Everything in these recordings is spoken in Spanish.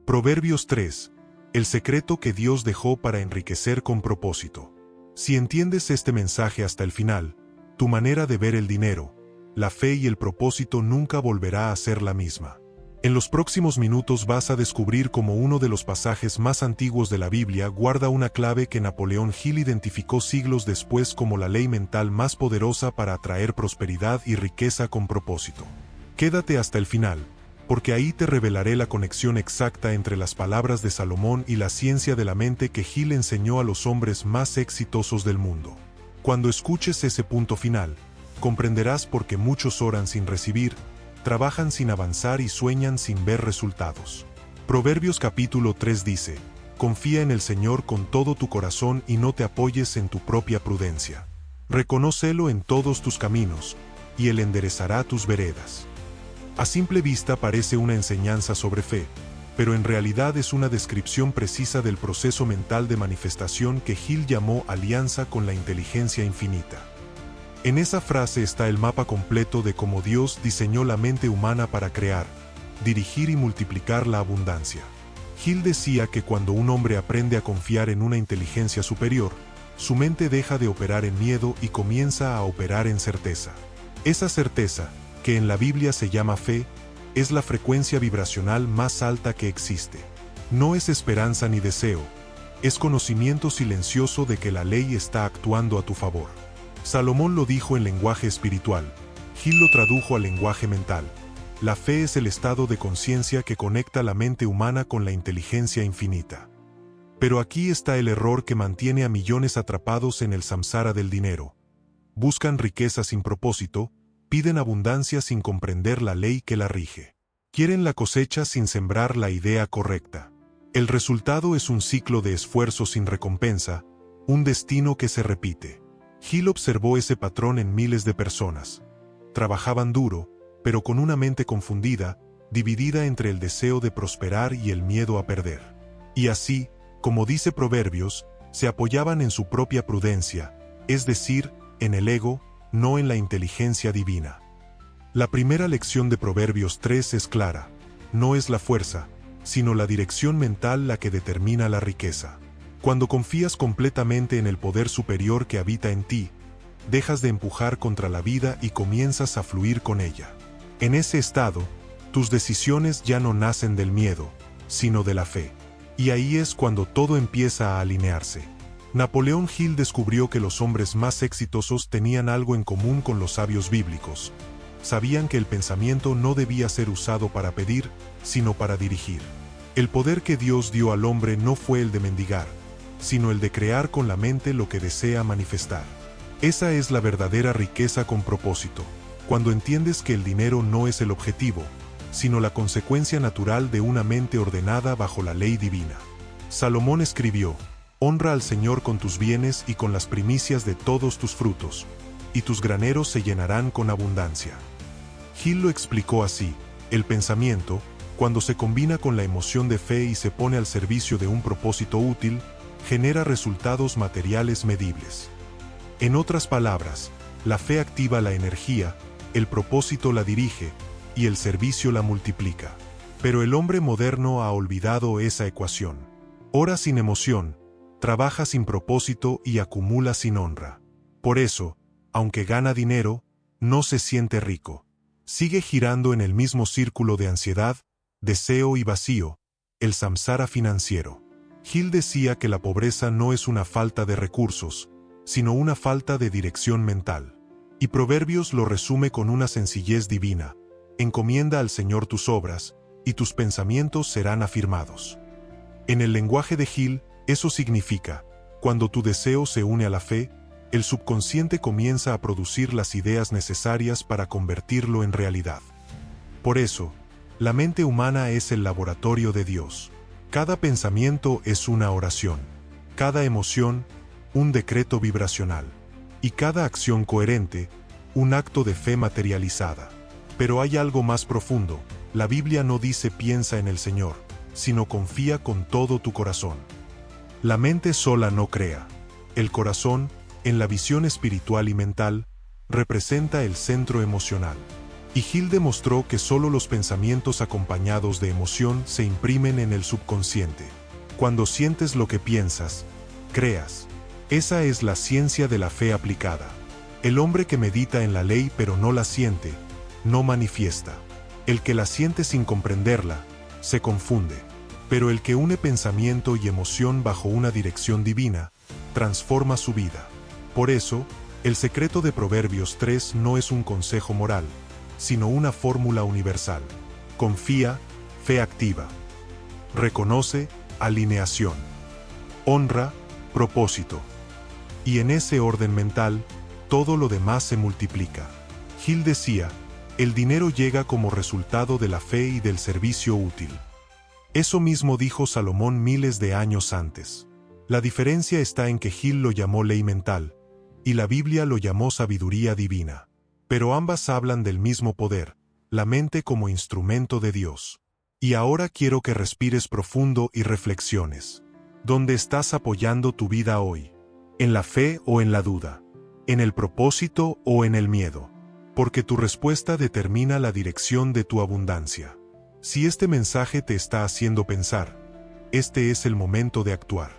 Proverbios 3. El secreto que Dios dejó para enriquecer con propósito. Si entiendes este mensaje hasta el final, tu manera de ver el dinero, la fe y el propósito nunca volverá a ser la misma. En los próximos minutos vas a descubrir cómo uno de los pasajes más antiguos de la Biblia guarda una clave que Napoleón Hill identificó siglos después como la ley mental más poderosa para atraer prosperidad y riqueza con propósito. Quédate hasta el final, porque ahí te revelaré la conexión exacta entre las palabras de Salomón y la ciencia de la mente que Hill enseñó a los hombres más exitosos del mundo. Cuando escuches ese punto final, comprenderás por qué muchos oran sin recibir, trabajan sin avanzar y sueñan sin ver resultados. Proverbios capítulo 3 dice: confía en el Señor con todo tu corazón y no te apoyes en tu propia prudencia. Reconócelo en todos tus caminos, y Él enderezará tus veredas. A simple vista parece una enseñanza sobre fe, pero en realidad es una descripción precisa del proceso mental de manifestación que Hill llamó alianza con la inteligencia infinita. En esa frase está el mapa completo de cómo Dios diseñó la mente humana para crear, dirigir y multiplicar la abundancia. Hill decía que cuando un hombre aprende a confiar en una inteligencia superior, su mente deja de operar en miedo y comienza a operar en certeza. Esa certeza, que en la Biblia se llama fe, es la frecuencia vibracional más alta que existe. No es esperanza ni deseo, es conocimiento silencioso de que la ley está actuando a tu favor. Salomón lo dijo en lenguaje espiritual, Hill lo tradujo al lenguaje mental. La fe es el estado de conciencia que conecta la mente humana con la inteligencia infinita. Pero aquí está el error que mantiene a millones atrapados en el samsara del dinero. Buscan riqueza sin propósito, piden abundancia sin comprender la ley que la rige. Quieren la cosecha sin sembrar la idea correcta. El resultado es un ciclo de esfuerzo sin recompensa, un destino que se repite. Hill observó ese patrón en miles de personas. Trabajaban duro, pero con una mente confundida, dividida entre el deseo de prosperar y el miedo a perder. Y así, como dice Proverbios, se apoyaban en su propia prudencia, es decir, en el ego, no en la inteligencia divina. La primera lección de Proverbios 3 es clara: no es la fuerza, sino la dirección mental la que determina la riqueza. Cuando confías completamente en el poder superior que habita en ti, dejas de empujar contra la vida y comienzas a fluir con ella. En ese estado, tus decisiones ya no nacen del miedo, sino de la fe. Y ahí es cuando todo empieza a alinearse. Napoleón Hill descubrió que los hombres más exitosos tenían algo en común con los sabios bíblicos. Sabían que el pensamiento no debía ser usado para pedir, sino para dirigir. El poder que Dios dio al hombre no fue el de mendigar, sino el de crear con la mente lo que desea manifestar. Esa es la verdadera riqueza con propósito, cuando entiendes que el dinero no es el objetivo, sino la consecuencia natural de una mente ordenada bajo la ley divina. Salomón escribió: honra al Señor con tus bienes y con las primicias de todos tus frutos, y tus graneros se llenarán con abundancia. Hill lo explicó así: el pensamiento, cuando se combina con la emoción de fe y se pone al servicio de un propósito útil, genera resultados materiales medibles. En otras palabras, la fe activa la energía, el propósito la dirige, y el servicio la multiplica. Pero el hombre moderno ha olvidado esa ecuación. Ora sin emoción, trabaja sin propósito y acumula sin honra. Por eso, aunque gana dinero, no se siente rico. Sigue girando en el mismo círculo de ansiedad, deseo y vacío, el samsara financiero. Hill decía que la pobreza no es una falta de recursos, sino una falta de dirección mental. Y Proverbios lo resume con una sencillez divina: encomienda al Señor tus obras, y tus pensamientos serán afirmados. En el lenguaje de Hill, eso significa: cuando tu deseo se une a la fe, el subconsciente comienza a producir las ideas necesarias para convertirlo en realidad. Por eso, la mente humana es el laboratorio de Dios. Cada pensamiento es una oración, cada emoción, un decreto vibracional, y cada acción coherente, un acto de fe materializada. Pero hay algo más profundo: la Biblia no dice piensa en el Señor, sino confía con todo tu corazón. La mente sola no crea. El corazón, en la visión espiritual y mental, representa el centro emocional. Y Hill demostró que solo los pensamientos acompañados de emoción se imprimen en el subconsciente. Cuando sientes lo que piensas, creas. Esa es la ciencia de la fe aplicada. El hombre que medita en la ley pero no la siente, no manifiesta. El que la siente sin comprenderla, se confunde. Pero el que une pensamiento y emoción bajo una dirección divina, transforma su vida. Por eso, el secreto de Proverbios 3 no es un consejo moral, sino una fórmula universal. Confía, fe activa. Reconoce, alineación. Honra, propósito. Y en ese orden mental, todo lo demás se multiplica. Hill decía, el dinero llega como resultado de la fe y del servicio útil. Eso mismo dijo Salomón miles de años antes. La diferencia está en que Hill lo llamó ley mental, y la Biblia lo llamó sabiduría divina. Pero ambas hablan del mismo poder, la mente como instrumento de Dios. Y ahora quiero que respires profundo y reflexiones. ¿Dónde estás apoyando tu vida hoy? ¿En la fe o en la duda? ¿En el propósito o en el miedo? Porque tu respuesta determina la dirección de tu abundancia. Si este mensaje te está haciendo pensar, este es el momento de actuar.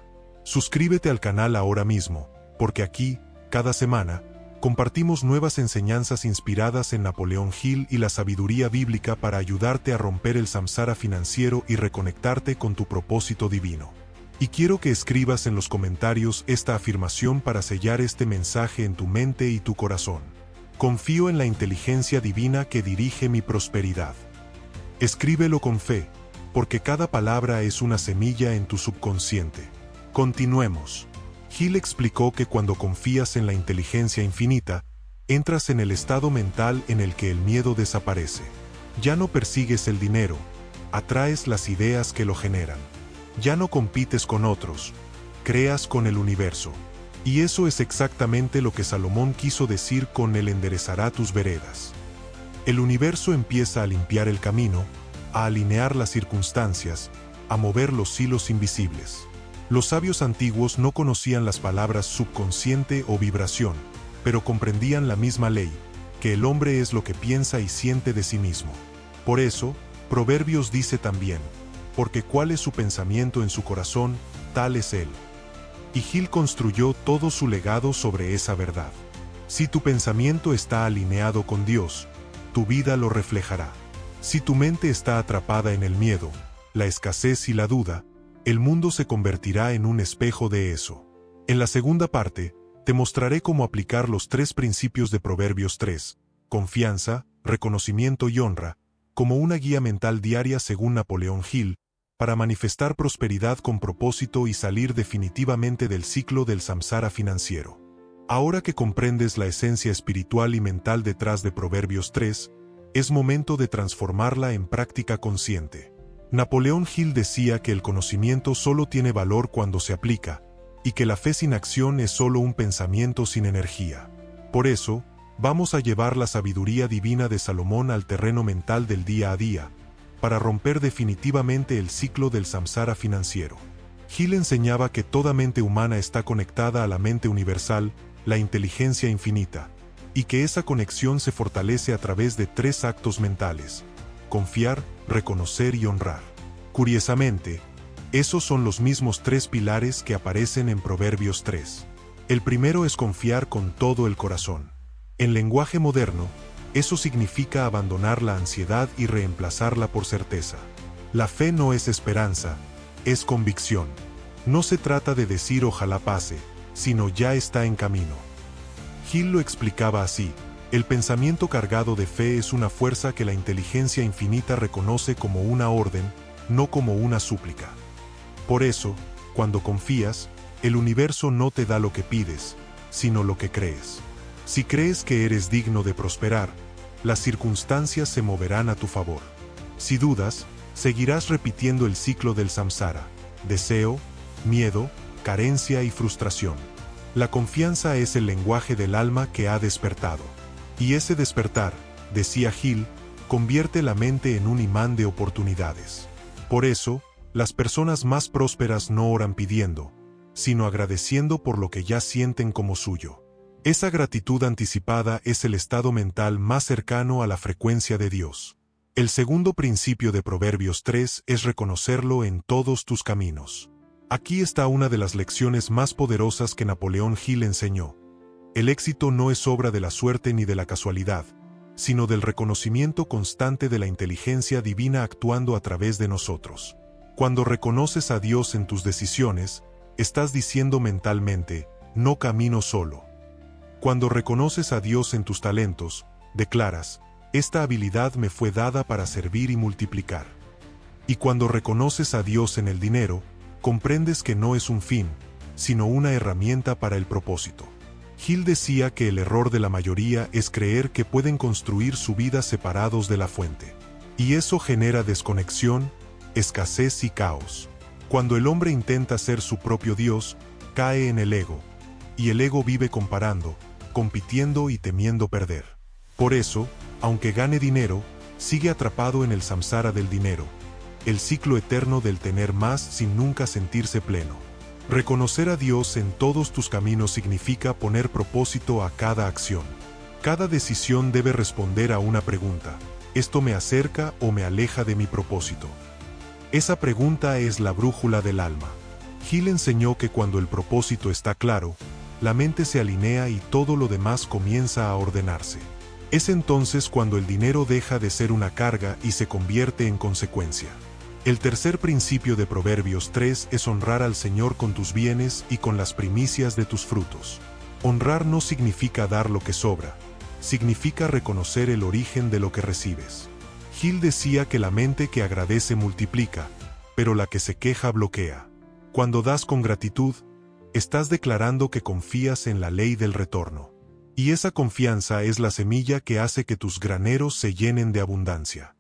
Suscríbete al canal ahora mismo, porque aquí, cada semana, compartimos nuevas enseñanzas inspiradas en Napoleón Hill y la sabiduría bíblica para ayudarte a romper el samsara financiero y reconectarte con tu propósito divino. Y quiero que escribas en los comentarios esta afirmación para sellar este mensaje en tu mente y tu corazón. Confío en la inteligencia divina que dirige mi prosperidad. Escríbelo con fe, porque cada palabra es una semilla en tu subconsciente. Continuemos. Hill explicó que cuando confías en la inteligencia infinita, entras en el estado mental en el que el miedo desaparece. Ya no persigues el dinero, atraes las ideas que lo generan. Ya no compites con otros, creas con el universo. Y eso es exactamente lo que Salomón quiso decir con él enderezará tus veredas. El universo empieza a limpiar el camino, a alinear las circunstancias, a mover los hilos invisibles. Los sabios antiguos no conocían las palabras subconsciente o vibración, pero comprendían la misma ley, que el hombre es lo que piensa y siente de sí mismo. Por eso, Proverbios dice también, porque cuál es su pensamiento en su corazón, tal es él. Y Hill construyó todo su legado sobre esa verdad. Si tu pensamiento está alineado con Dios, tu vida lo reflejará. Si tu mente está atrapada en el miedo, la escasez y la duda, el mundo se convertirá en un espejo de eso. En la segunda parte, te mostraré cómo aplicar los 3 principios de Proverbios 3, confianza, reconocimiento y honra, como una guía mental diaria según Napoleón Hill, para manifestar prosperidad con propósito y salir definitivamente del ciclo del samsara financiero. Ahora que comprendes la esencia espiritual y mental detrás de Proverbios 3, es momento de transformarla en práctica consciente. Napoleón Hill decía que el conocimiento solo tiene valor cuando se aplica, y que la fe sin acción es solo un pensamiento sin energía. Por eso, vamos a llevar la sabiduría divina de Salomón al terreno mental del día a día, para romper definitivamente el ciclo del samsara financiero. Hill enseñaba que toda mente humana está conectada a la mente universal, la inteligencia infinita, y que esa conexión se fortalece a través de 3 actos mentales: confiar, reconocer y honrar. Curiosamente, esos son los mismos 3 pilares que aparecen en Proverbios 3. El primero es confiar con todo el corazón. En lenguaje moderno, eso significa abandonar la ansiedad y reemplazarla por certeza. La fe no es esperanza, es convicción. No se trata de decir ojalá pase, sino ya está en camino. Hill lo explicaba así: el pensamiento cargado de fe es una fuerza que la inteligencia infinita reconoce como una orden, no como una súplica. Por eso, cuando confías, el universo no te da lo que pides, sino lo que crees. Si crees que eres digno de prosperar, las circunstancias se moverán a tu favor. Si dudas, seguirás repitiendo el ciclo del samsara: deseo, miedo, carencia y frustración. La confianza es el lenguaje del alma que ha despertado. Y ese despertar, decía Hill, convierte la mente en un imán de oportunidades. Por eso, las personas más prósperas no oran pidiendo, sino agradeciendo por lo que ya sienten como suyo. Esa gratitud anticipada es el estado mental más cercano a la frecuencia de Dios. El segundo principio de Proverbios 3 es reconocerlo en todos tus caminos. Aquí está una de las lecciones más poderosas que Napoleón Hill enseñó. El éxito no es obra de la suerte ni de la casualidad, sino del reconocimiento constante de la inteligencia divina actuando a través de nosotros. Cuando reconoces a Dios en tus decisiones, estás diciendo mentalmente, no camino solo. Cuando reconoces a Dios en tus talentos, declaras, esta habilidad me fue dada para servir y multiplicar. Y cuando reconoces a Dios en el dinero, comprendes que no es un fin, sino una herramienta para el propósito. Hill decía que el error de la mayoría es creer que pueden construir su vida separados de la fuente. Y eso genera desconexión, escasez y caos. Cuando el hombre intenta ser su propio Dios, cae en el ego. Y el ego vive comparando, compitiendo y temiendo perder. Por eso, aunque gane dinero, sigue atrapado en el samsara del dinero, el ciclo eterno del tener más sin nunca sentirse pleno. Reconocer a Dios en todos tus caminos significa poner propósito a cada acción. Cada decisión debe responder a una pregunta: ¿esto me acerca o me aleja de mi propósito? Esa pregunta es la brújula del alma. Hill enseñó que cuando el propósito está claro, la mente se alinea y todo lo demás comienza a ordenarse. Es entonces cuando el dinero deja de ser una carga y se convierte en consecuencia. El tercer principio de Proverbios 3 es honrar al Señor con tus bienes y con las primicias de tus frutos. Honrar no significa dar lo que sobra, significa reconocer el origen de lo que recibes. Hill decía que la mente que agradece multiplica, pero la que se queja bloquea. Cuando das con gratitud, estás declarando que confías en la ley del retorno. Y esa confianza es la semilla que hace que tus graneros se llenen de abundancia.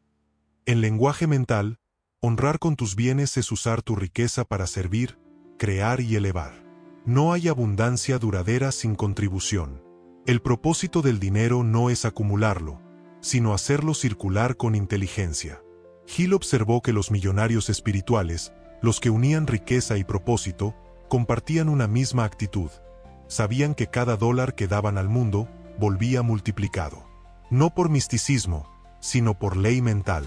En lenguaje mental, honrar con tus bienes es usar tu riqueza para servir, crear y elevar. No hay abundancia duradera sin contribución. El propósito del dinero no es acumularlo, sino hacerlo circular con inteligencia. Hill observó que los millonarios espirituales, los que unían riqueza y propósito, compartían una misma actitud. Sabían que cada dólar que daban al mundo volvía multiplicado. No por misticismo, sino por ley mental.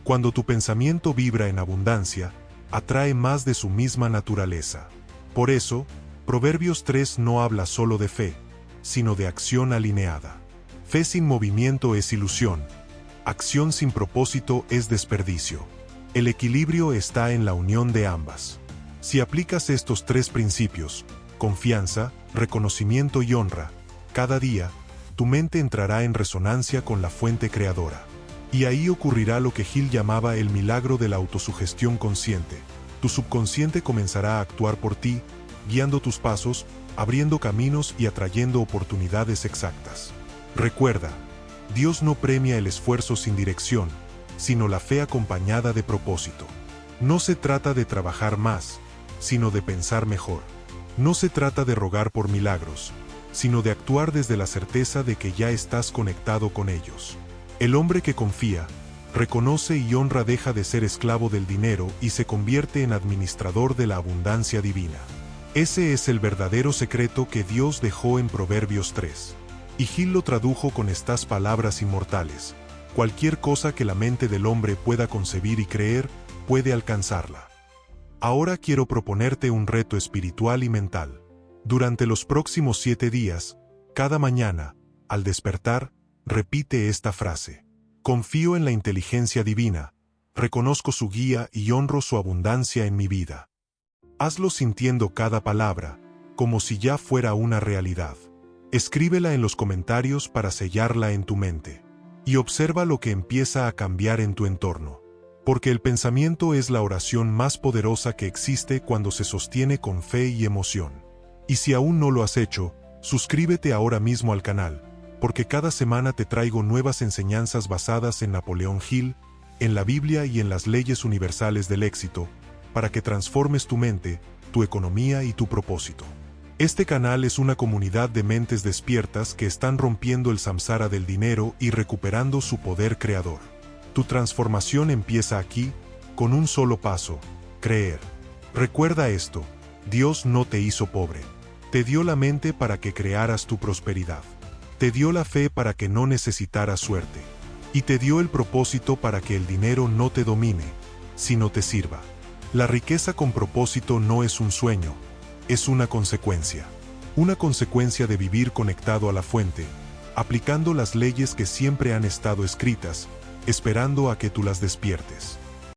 Cuando tu pensamiento vibra en abundancia, atrae más de su misma naturaleza. Por eso, Proverbios 3 no habla solo de fe, sino de acción alineada. Fe sin movimiento es ilusión. Acción sin propósito es desperdicio. El equilibrio está en la unión de ambas. Si aplicas estos tres principios, confianza, reconocimiento y honra, cada día, tu mente entrará en resonancia con la fuente creadora. Y ahí ocurrirá lo que Hill llamaba el milagro de la autosugestión consciente. Tu subconsciente comenzará a actuar por ti, guiando tus pasos, abriendo caminos y atrayendo oportunidades exactas. Recuerda, Dios no premia el esfuerzo sin dirección, sino la fe acompañada de propósito. No se trata de trabajar más, sino de pensar mejor. No se trata de rogar por milagros, sino de actuar desde la certeza de que ya estás conectado con ellos. El hombre que confía, reconoce y honra deja de ser esclavo del dinero y se convierte en administrador de la abundancia divina. Ese es el verdadero secreto que Dios dejó en Proverbios 3. Y Hill lo tradujo con estas palabras inmortales: cualquier cosa que la mente del hombre pueda concebir y creer, puede alcanzarla. Ahora quiero proponerte un reto espiritual y mental. Durante los próximos 7 días, cada mañana, al despertar, repite esta frase: confío en la inteligencia divina, reconozco su guía y honro su abundancia en mi vida. Hazlo sintiendo cada palabra, como si ya fuera una realidad. Escríbela en los comentarios para sellarla en tu mente. Y observa lo que empieza a cambiar en tu entorno. Porque el pensamiento es la oración más poderosa que existe cuando se sostiene con fe y emoción. Y si aún no lo has hecho, suscríbete ahora mismo al canal, porque cada semana te traigo nuevas enseñanzas basadas en Napoleón Hill, en la Biblia y en las leyes universales del éxito, para que transformes tu mente, tu economía y tu propósito. Este canal es una comunidad de mentes despiertas que están rompiendo el samsara del dinero y recuperando su poder creador. Tu transformación empieza aquí, con un solo paso: creer. Recuerda esto: Dios no te hizo pobre, Te dio la mente para que crearas tu prosperidad. Te dio la fe para que no necesitaras suerte. Y te dio el propósito para que el dinero no te domine, sino te sirva. La riqueza con propósito no es un sueño, es una consecuencia. Una consecuencia de vivir conectado a la fuente, aplicando las leyes que siempre han estado escritas, esperando a que tú las despiertes.